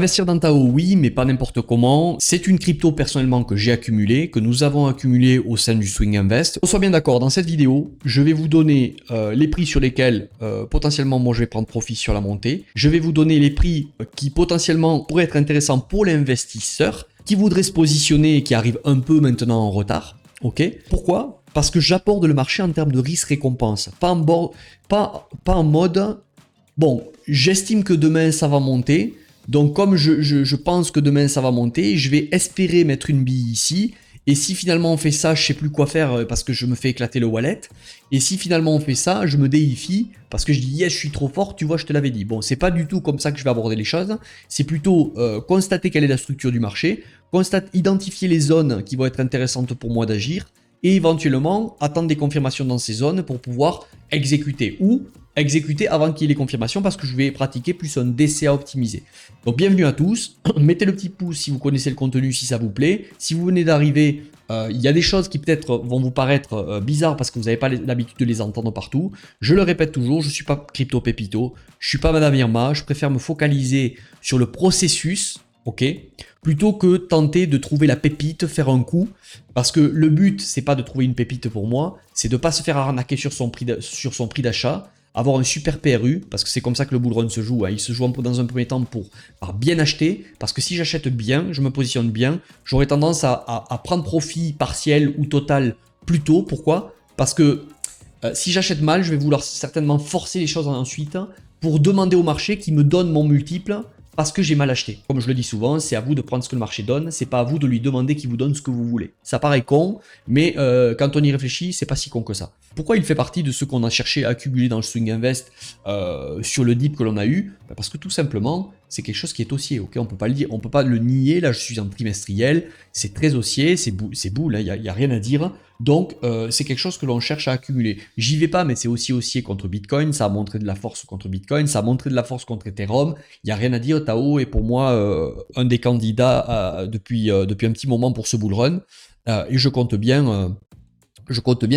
Investir dans Tao, oui, mais pas n'importe comment. C'est une crypto personnellement que j'ai accumulée, que nous avons accumulée au sein du Swing Invest. On soit bien d'accord, dans cette vidéo, je vais vous donner les prix sur lesquels potentiellement moi je vais prendre profit sur la montée. Je vais vous donner les prix qui potentiellement pourraient être intéressants pour l'investisseur qui voudrait se positionner et qui arrive un peu maintenant en retard. Ok? Pourquoi? Parce que j'aborde le marché en termes de risque-récompense, pas en mode bon, j'estime que demain ça va monter. Donc comme je pense que demain ça va monter, je vais espérer mettre une bille ici. Et si finalement on fait ça, je sais plus quoi faire parce que je me fais éclater le wallet. Et si finalement on fait ça, je me déifie parce que je dis yes, je suis trop fort, tu vois, je te l'avais dit. Bon, c'est pas du tout comme ça que je vais aborder les choses. C'est plutôt constater quelle est la structure du marché, identifier les zones qui vont être intéressantes pour moi d'agir et éventuellement attendre des confirmations dans ces zones pour pouvoir exécuter ou exécuter avant qu'il y ait les confirmations parce que je vais pratiquer plus un DCA optimisé. Donc bienvenue à tous, mettez le petit pouce si vous connaissez le contenu, si ça vous plaît. Si vous venez d'arriver, il y a des choses qui peut-être vont vous paraître bizarres parce que vous n'avez pas l'habitude de les entendre partout. Je le répète toujours, je ne suis pas crypto pépito, je ne suis pas Madame Irma, je préfère me focaliser sur le processus, ok, plutôt que tenter de trouver la pépite, faire un coup, parce que le but, c'est pas de trouver une pépite pour moi, c'est de ne pas se faire arnaquer sur son prix d'achat, avoir un super PRU, parce que c'est comme ça que le bull run se joue. Hein. Il se joue dans un premier temps par bien acheter, parce que si j'achète bien, je me positionne bien, j'aurais tendance à prendre profit partiel ou total plus tôt. Pourquoi? Parce que si j'achète mal, je vais vouloir certainement forcer les choses ensuite pour demander au marché qui me donne mon multiple parce que j'ai mal acheté. Comme je le dis souvent, c'est à vous de prendre ce que le marché donne, c'est pas à vous de lui demander qu'il vous donne ce que vous voulez. Ça paraît con, mais quand on y réfléchit, c'est pas si con que ça. Pourquoi il fait partie de ceux qu'on a cherché à accumuler dans le Swing Invest sur le dip que l'on a eu? Parce que tout simplement, c'est quelque chose qui est haussier, ok? On peut pas le dire, on peut pas le nier, là je suis en trimestriel, c'est très haussier, c'est boule, il n'y a rien à dire. Donc c'est quelque chose que l'on cherche à accumuler. J'y vais pas, mais c'est aussi haussier contre Bitcoin, ça a montré de la force contre Bitcoin, ça a montré de la force contre Ethereum, il n'y a rien à dire, Tao est pour moi un des candidats depuis un petit moment pour ce bull run, et je compte bien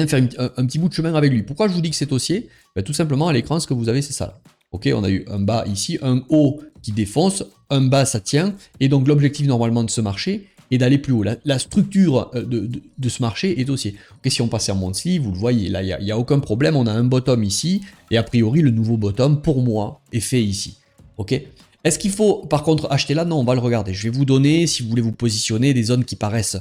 faire un petit bout de chemin avec lui. Pourquoi je vous dis que c'est haussier? Ben, tout simplement, à l'écran, ce que vous avez, c'est ça. Ok, on a eu un bas ici, un haut qui défonce, un bas, ça tient. Et donc, l'objectif normalement de ce marché est d'aller plus haut. La structure de ce marché est haussier. Ok, si on passait en monthly, vous le voyez, là, il n'y a aucun problème. On a un bottom ici. Et a priori, le nouveau bottom, pour moi, est fait ici. Ok. Est-ce qu'il faut, par contre, acheter là? Non, on va le regarder. Je vais vous donner, si vous voulez vous positionner, des zones qui paraissent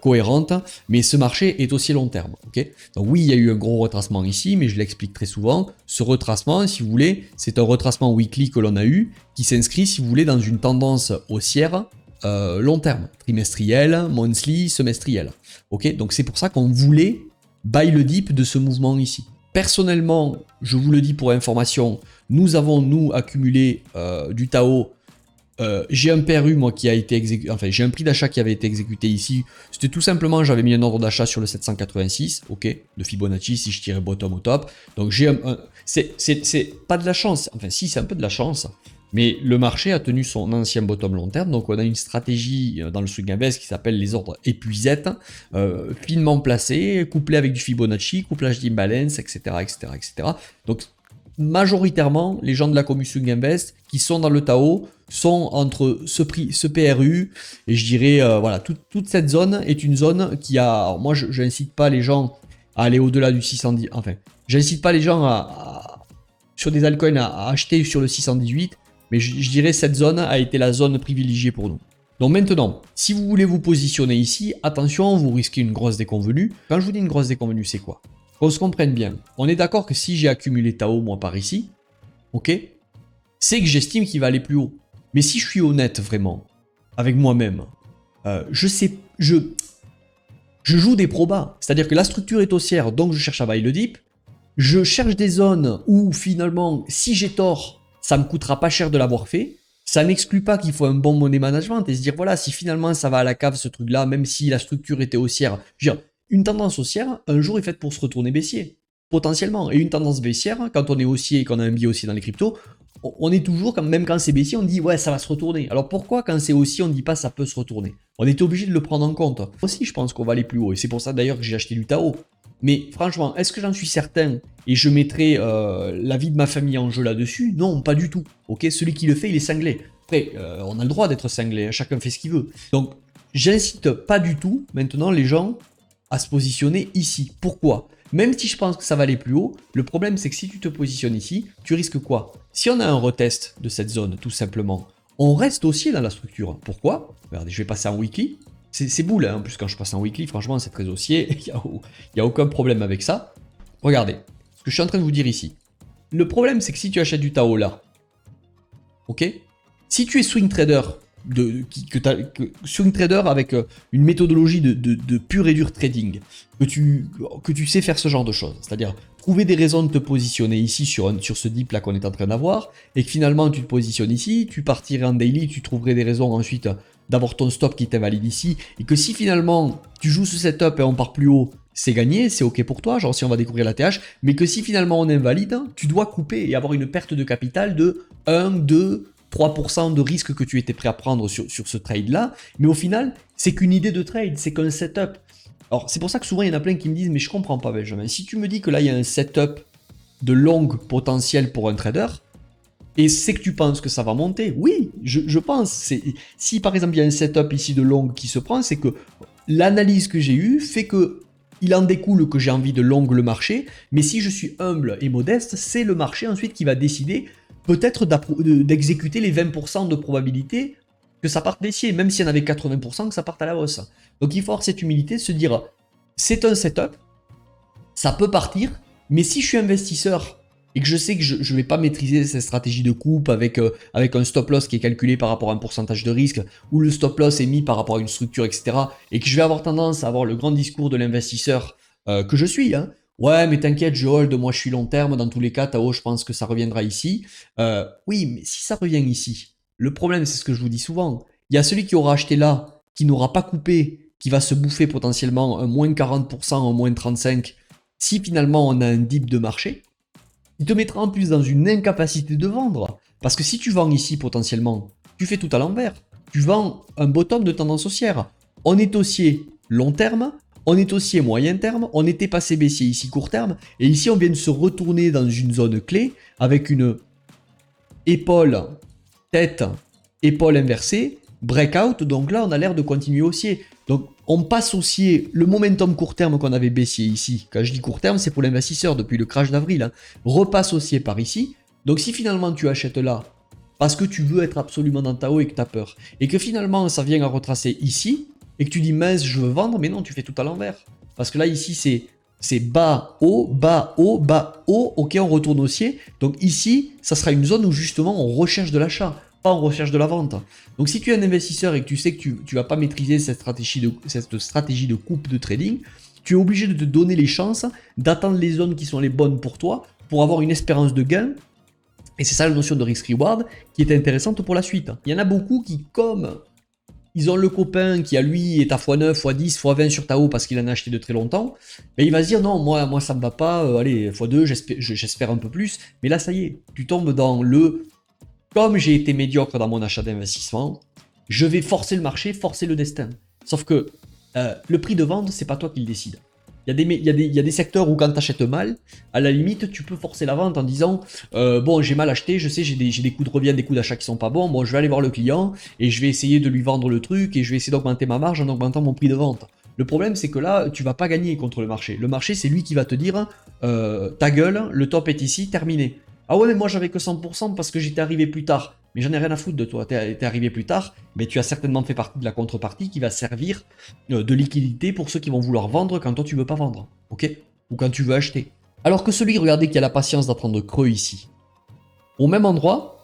cohérente, mais ce marché est aussi long terme. Okay, donc oui, il y a eu un gros retracement ici, mais je l'explique très souvent. Ce retracement, si vous voulez, c'est un retracement weekly que l'on a eu, qui s'inscrit, si vous voulez, dans une tendance haussière long terme, trimestriel, monthly, semestriel. Ok, donc c'est pour ça qu'on voulait buy le dip de ce mouvement ici. Personnellement, je vous le dis pour information, nous avons, nous, accumulé du Tao. J'ai un PRU moi qui a été exécuté, enfin j'ai un prix d'achat qui avait été exécuté ici. C'était tout simplement, j'avais mis un ordre d'achat sur le 786, ok, de Fibonacci si je tirais bottom au top. Donc j'ai c'est pas de la chance, enfin si c'est un peu de la chance, mais le marché a tenu son ancien bottom long terme. Donc on a une stratégie dans le Swing Invest qui s'appelle les ordres épuisettes, finement placés, couplés avec du Fibonacci, couplage d'imbalance, etc., etc., etc. Donc majoritairement, les gens de la commu Swing Invest qui sont dans le Tao sont entre ce PRU et je dirais, voilà, toute cette zone est une zone qui a... Alors moi, je n'incite pas les gens à aller au-delà du 610, enfin, j'incite pas les gens sur des altcoins à acheter sur le 618, mais je dirais cette zone a été la zone privilégiée pour nous. Donc maintenant, si vous voulez vous positionner ici, attention, vous risquez une grosse déconvenue. Quand je vous dis une grosse déconvenue, c'est quoi? Qu'on se comprenne bien. On est d'accord que si j'ai accumulé Tao, moi, par ici, ok, c'est que j'estime qu'il va aller plus haut. Mais si je suis honnête, vraiment, avec moi-même, je joue des probas. C'est-à-dire que la structure est haussière, donc je cherche à buy le dip. Je cherche des zones où, finalement, si j'ai tort, ça me coûtera pas cher de l'avoir fait. Ça n'exclut pas qu'il faut un bon money management et se dire, voilà, si finalement ça va à la cave, ce truc-là, même si la structure était haussière, je veux dire, une tendance haussière, un jour est faite pour se retourner baissier, potentiellement. Et une tendance baissière, quand on est haussier et qu'on a un biais haussier dans les cryptos, on est toujours, même quand c'est baissier, on dit ouais, ça va se retourner. Alors pourquoi quand c'est haussier, on ne dit pas ça peut se retourner? On était obligé de le prendre en compte. Moi aussi, je pense qu'on va aller plus haut. Et c'est pour ça d'ailleurs que j'ai acheté du Tao. Mais franchement, est-ce que j'en suis certain et je mettrai la vie de ma famille en jeu là-dessus? Non, pas du tout. Ok, celui qui le fait, il est cinglé. Après, on a le droit d'être cinglé, hein, chacun fait ce qu'il veut. Donc, j'incite pas du tout, maintenant, les gens à se positionner ici. Pourquoi? Même si je pense que ça va aller plus haut, le problème c'est que si tu te positionnes ici, tu risques quoi? Si on a un retest de cette zone, tout simplement, on reste haussier dans la structure. Pourquoi? Regardez, je vais passer en weekly. C'est boule, hein. En plus quand je passe en weekly, franchement c'est très haussier, il n'y a aucun problème avec ça. Regardez, ce que je suis en train de vous dire ici. Le problème c'est que si tu achètes du Tao là, ok? Si tu es swing trader, swing trader avec une méthodologie de pur et dur trading, que tu sais faire ce genre de choses, c'est-à-dire trouver des raisons de te positionner ici sur ce dip là qu'on est en train d'avoir, et que finalement tu te positionnes ici, tu partirais en daily, tu trouverais des raisons ensuite d'avoir ton stop qui t'invalide ici, et que si finalement tu joues ce setup et on part plus haut, c'est gagné, c'est ok pour toi, genre si on va découvrir la TH, mais que si finalement on invalide, tu dois couper et avoir une perte de capital de 1, 2, 3% de risque que tu étais prêt à prendre sur ce trade-là, mais au final, c'est qu'une idée de trade, c'est qu'un setup. Alors, c'est pour ça que souvent, il y en a plein qui me disent « Mais je comprends pas, Benjamin, si tu me dis que là, il y a un setup de longue potentiel pour un trader, et c'est que tu penses que ça va monter. » Oui, je pense. Si, par exemple, il y a un setup ici de longue qui se prend, c'est que l'analyse que j'ai eue fait que il en découle que j'ai envie de longue le marché, mais si je suis humble et modeste, c'est le marché ensuite qui va décider peut-être d'exécuter les 20% de probabilité que ça parte baissier, même s'il y en avait 80% que ça parte à la hausse. Donc il faut avoir cette humilité de se dire, c'est un setup, ça peut partir, mais si je suis investisseur et que je sais que je ne vais pas maîtriser cette stratégie de coupe avec un stop loss qui est calculé par rapport à un pourcentage de risque, ou le stop loss est mis par rapport à une structure, etc., et que je vais avoir tendance à avoir le grand discours de l'investisseur que je suis, hein. Ouais, mais t'inquiète, je hold, moi je suis long terme, dans tous les cas, Tao, je pense que ça reviendra ici. Oui, mais si ça revient ici, le problème, c'est ce que je vous dis souvent, il y a celui qui aura acheté là, qui n'aura pas coupé, qui va se bouffer potentiellement un moins 40%, un moins 35%, si finalement on a un dip de marché, il te mettra en plus dans une incapacité de vendre. Parce que si tu vends ici potentiellement, tu fais tout à l'envers. Tu vends un bottom de tendance haussière. On est haussier long terme, on est haussier moyen terme, on était passé baissier ici court terme, et ici on vient de se retourner dans une zone clé avec une épaule, tête, épaule inversée, breakout, donc là on a l'air de continuer haussier. Donc on passe haussier, le momentum court terme qu'on avait baissier ici, quand je dis court terme c'est pour l'investisseur depuis le crash d'avril, hein, repasse haussier par ici. Donc si finalement tu achètes là, parce que tu veux être absolument dans ta haut et que tu as peur, et que finalement ça vient à retracer ici, et que tu dis mince je veux vendre, mais non tu fais tout à l'envers. Parce que là ici c'est bas, haut, bas, haut, bas, haut, ok on retourne haussier. Donc ici ça sera une zone où justement on recherche de l'achat, pas en recherche de la vente. Donc si tu es un investisseur et que tu sais que tu ne vas pas maîtriser cette stratégie de coupe de trading, tu es obligé de te donner les chances d'attendre les zones qui sont les bonnes pour toi, pour avoir une espérance de gain. Et c'est ça la notion de risk-reward qui est intéressante pour la suite. Il y en a beaucoup qui, comme ils ont le copain qui, à lui, est à x9, x10, x20 sur Tao parce qu'il en a acheté de très longtemps, mais il va se dire non, moi ça me va pas, allez, x2, j'espère un peu plus. Mais là, ça y est, tu tombes dans le comme j'ai été médiocre dans mon achat d'investissement, je vais forcer le marché, forcer le destin. Sauf que le prix de vente, c'est pas toi qui le décide. Il y a des secteurs où quand tu achètes mal, à la limite, tu peux forcer la vente en disant bon, j'ai mal acheté, je sais, j'ai des coups de revient, des coups d'achat qui sont pas bons, bon, je vais aller voir le client et je vais essayer de lui vendre le truc et je vais essayer d'augmenter ma marge en augmentant mon prix de vente. Le problème, c'est que là, tu vas pas gagner contre le marché. Le marché, c'est lui qui va te dire ta gueule, le top est ici, terminé. Ah ouais, mais moi j'avais que 100% parce que j'étais arrivé plus tard. Mais j'en ai rien à foutre de toi, t'es arrivé plus tard, mais tu as certainement fait partie de la contrepartie qui va servir de liquidité pour ceux qui vont vouloir vendre quand toi tu veux pas vendre, ok? Ou quand tu veux acheter. Alors que celui, regardez, qui a la patience d'apprendre creux ici, au même endroit,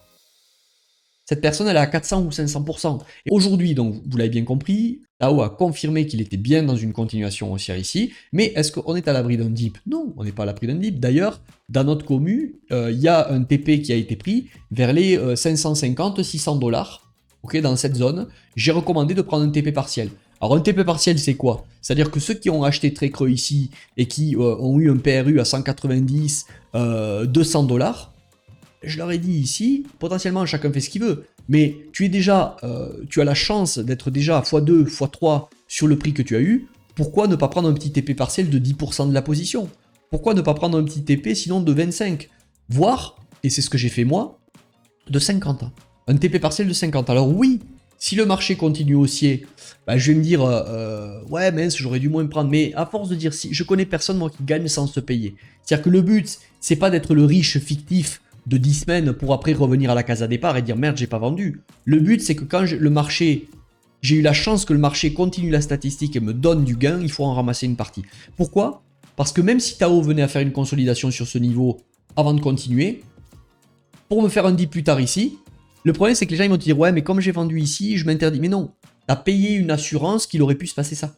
cette personne elle est à 400 ou 500%. Et aujourd'hui, donc vous l'avez bien compris, Tao a confirmé qu'il était bien dans une continuation haussière ici, mais est-ce qu'on est à l'abri d'un dip? Non, on n'est pas à l'abri d'un dip. D'ailleurs, dans notre commu, il y a un TP qui a été pris vers les 550-600 $, ok, dans cette zone. J'ai recommandé de prendre un TP partiel. Alors un TP partiel c'est quoi? C'est-à-dire que ceux qui ont acheté très creux ici et qui ont eu un PRU à 190, 200 $, je leur ai dit ici, potentiellement chacun fait ce qu'il veut, mais tu as la chance d'être déjà à x2, x3 sur le prix que tu as eu, pourquoi ne pas prendre un petit TP partiel de 10% de la position? Pourquoi ne pas prendre un petit TP sinon de 25? Voire, et c'est ce que j'ai fait moi, de 50. Un TP partiel de 50. Alors oui, si le marché continue haussier, bah, je vais me dire, ouais mince, j'aurais dû moins prendre. Mais à force de dire, si je connais personne moi qui gagne sans se payer. C'est-à-dire que le but, c'est pas d'être le riche fictif de 10 semaines pour après revenir à la case à départ et dire merde, j'ai pas vendu. Le but, c'est que quand le marché, j'ai eu la chance que le marché continue la statistique et me donne du gain, il faut en ramasser une partie. Pourquoi? Parce que même si Tao venait à faire une consolidation sur ce niveau avant de continuer, pour me faire un dip plus tard ici, le problème c'est que les gens ils vont te dire ouais mais comme j'ai vendu ici, je m'interdis. Mais non, tu as payé une assurance qu'il aurait pu se passer ça.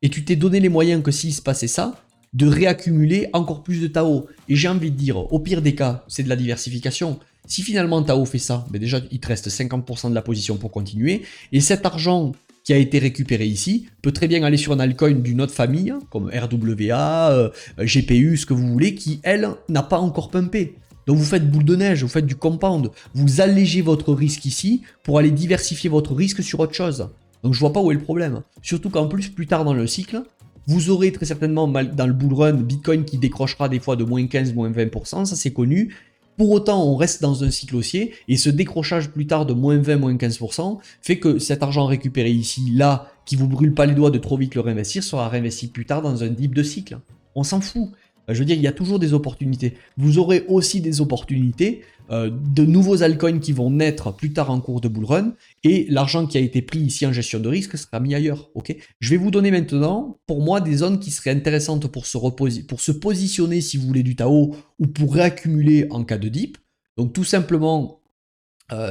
Et tu t'es donné les moyens que s'il se passait ça, de réaccumuler encore plus de Tao. Et j'ai envie de dire, au pire des cas, c'est de la diversification. Si finalement Tao fait ça, ben déjà il te reste 50% de la position pour continuer. Et cet argent qui a été récupéré ici peut très bien aller sur un altcoin d'une autre famille, comme RWA, GPU, ce que vous voulez, qui elle n'a pas encore pumpé. Donc vous faites boule de neige, vous faites du compound, vous allégez votre risque ici pour aller diversifier votre risque sur autre chose. Donc je vois pas où est le problème. Surtout qu'en plus tard dans le cycle, vous aurez très certainement dans le bull run Bitcoin qui décrochera des fois de moins 15, moins 20%, ça c'est connu. Pour autant, on reste dans un cycle haussier et ce décrochage plus tard de moins 20, moins 15% fait que cet argent récupéré ici, là, qui vous brûle pas les doigts de trop vite le réinvestir, sera réinvesti plus tard dans un dip de cycle. On s'en fout. Je veux dire, il y a toujours des opportunités. Vous aurez aussi des opportunités de nouveaux altcoins qui vont naître plus tard en cours de bull run et l'argent qui a été pris ici en gestion de risque sera mis ailleurs. Okay, je vais vous donner maintenant, pour moi, des zones qui seraient intéressantes pour se positionner si vous voulez du Tao ou pour réaccumuler en cas de dip. Donc tout simplement,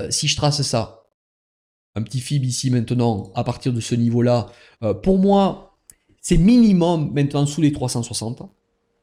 si je trace ça, un petit fib ici maintenant à partir de ce niveau-là, pour moi, c'est minimum maintenant sous les 360.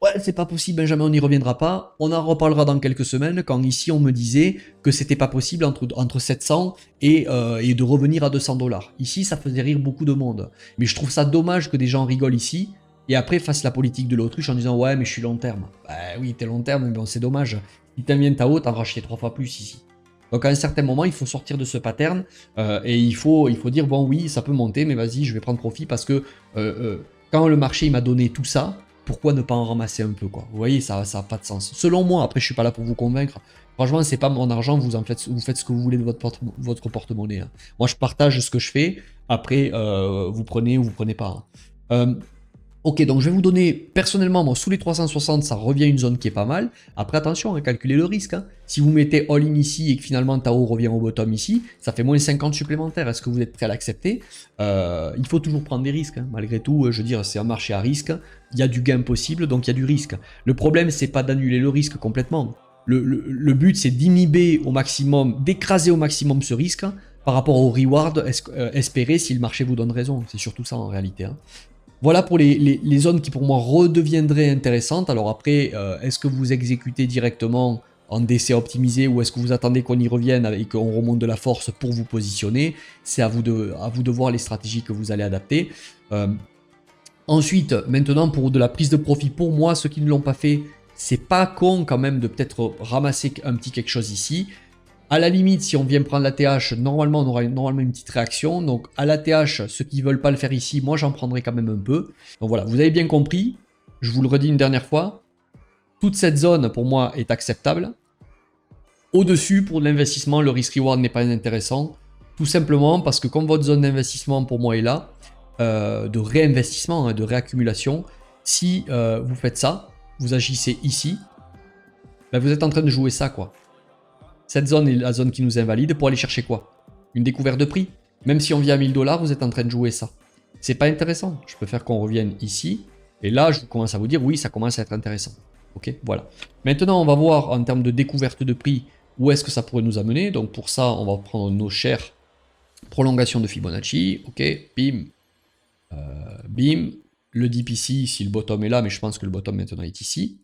Ouais, c'est pas possible, Benjamin, on n'y reviendra pas. On en reparlera dans quelques semaines quand ici on me disait que c'était pas possible entre 700 et de revenir à 200 $. Ici, ça faisait rire beaucoup de monde. Mais je trouve ça dommage que des gens rigolent ici et après fassent la politique de l'autruche en disant ouais, mais je suis long terme. Bah oui, t'es long terme, mais bon, c'est dommage. Si t'aimes bien Tao, t'en vas acheter 3 fois plus ici. Donc à un certain moment, il faut sortir de ce pattern et il faut dire bon, oui, ça peut monter, mais vas-y, je vais prendre profit parce que quand le marché il m'a donné tout ça, pourquoi ne pas en ramasser un peu quoi. Vous voyez, ça n'a pas de sens. Selon moi, après je suis pas là pour vous convaincre. Franchement, c'est pas mon argent, vous faites ce que vous voulez de votre porte-monnaie. Hein. Moi, je partage ce que je fais. Après, vous prenez ou vous prenez pas. Hein. Ok, donc je vais vous donner, personnellement, moi, sous les 360, ça revient une zone qui est pas mal. Après, attention, calculez le risque. Hein. Si vous mettez all-in ici et que finalement Tao revient au bottom ici, ça fait moins 50 supplémentaires. Est-ce que vous êtes prêt à l'accepter? Il faut toujours prendre des risques. Hein. Malgré tout, je veux dire, c'est un marché à risque. Il y a du gain possible, donc il y a du risque. Le problème, c'est pas d'annuler le risque complètement. Le but, c'est d'inhiber au maximum, d'écraser au maximum ce risque par rapport au reward espéré si le marché vous donne raison. C'est surtout ça en réalité. Hein. Voilà pour les zones qui pour moi redeviendraient intéressantes. Alors après, est-ce que vous exécutez directement en DC optimisé ou est-ce que vous attendez qu'on y revienne et qu'on remonte de la force pour vous positionner? C'est à vous de voir les stratégies que vous allez adapter. Ensuite, maintenant pour de la prise de profit, pour moi, ceux qui ne l'ont pas fait, c'est pas con quand même de peut-être ramasser un petit quelque chose ici. À la limite, si on vient prendre la TH, normalement, on aura une petite réaction. Donc, à la TH, ceux qui ne veulent pas le faire ici, moi, j'en prendrai quand même un peu. Donc voilà, vous avez bien compris. Je vous le redis une dernière fois. Toute cette zone, pour moi, est acceptable. Au-dessus, pour l'investissement, le risk-reward n'est pas intéressant. Tout simplement parce que comme votre zone d'investissement, pour moi, est là, de réinvestissement, hein, de réaccumulation, si vous faites ça, vous agissez ici, ben vous êtes en train de jouer ça, quoi. Cette zone est la zone qui nous invalide pour aller chercher quoi? Une découverte de prix. Même si on vient à 1000 $, vous êtes en train de jouer ça. C'est pas intéressant. Je préfère qu'on revienne ici. Et là, je commence à vous dire, oui, ça commence à être intéressant. Ok, voilà. Maintenant, on va voir en termes de découverte de prix, où est-ce que ça pourrait nous amener. Donc pour ça, on va prendre nos chères prolongations de Fibonacci. Ok, bim. Bim. Le dip ici, si le bottom est là, mais je pense que le bottom maintenant est ici.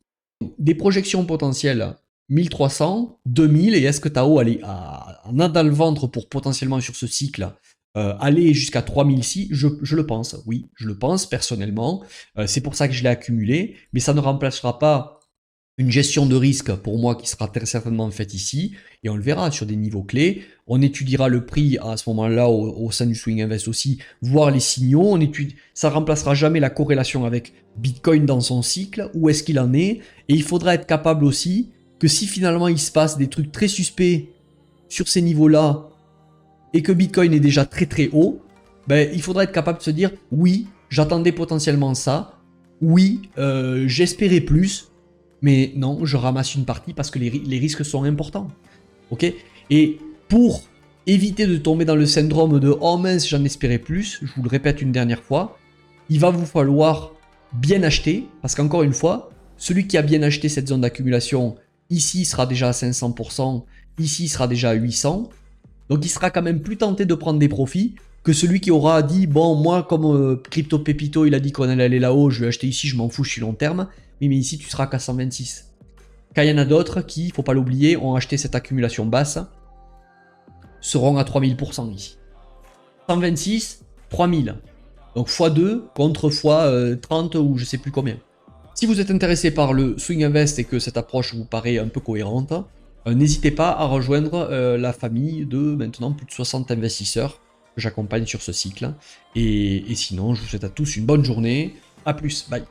Des projections potentielles 1300, 2000, et est-ce que Tao en a dans le ventre pour potentiellement sur ce cycle aller jusqu'à 3006? Je le pense, oui, je le pense personnellement. C'est pour ça que je l'ai accumulé, mais ça ne remplacera pas une gestion de risque pour moi qui sera très certainement faite ici, et on le verra sur des niveaux clés. On étudiera le prix à ce moment-là au sein du Swing Invest aussi, voir les signaux. Ça ne remplacera jamais la corrélation avec Bitcoin dans son cycle, où est-ce qu'il en est, et il faudra être capable aussi que si finalement il se passe des trucs très suspects sur ces niveaux-là et que Bitcoin est déjà très très haut, ben, il faudra être capable de se dire oui, j'attendais potentiellement ça, oui, j'espérais plus, mais non, je ramasse une partie parce que les risques sont importants. Ok? Et pour éviter de tomber dans le syndrome de oh mince, j'en espérais plus, je vous le répète une dernière fois, il va vous falloir bien acheter, parce qu'encore une fois, celui qui a bien acheté cette zone d'accumulation, ici sera déjà à 500%, ici sera déjà à 800%, donc il sera quand même plus tenté de prendre des profits que celui qui aura dit bon moi comme Crypto Pépito il a dit qu'on allait aller là-haut, je vais acheter ici, je m'en fous, je suis long terme, oui mais ici tu seras qu'à 126. Quand il y en a d'autres qui, faut pas l'oublier, ont acheté cette accumulation basse, seront à 3000% ici. 126, 3000. Donc x2 contre x30 ou je sais plus combien. Si vous êtes intéressé par le Swing Invest et que cette approche vous paraît un peu cohérente, n'hésitez pas à rejoindre la famille de maintenant plus de 60 investisseurs que j'accompagne sur ce cycle. Et sinon, je vous souhaite à tous une bonne journée. A plus, bye.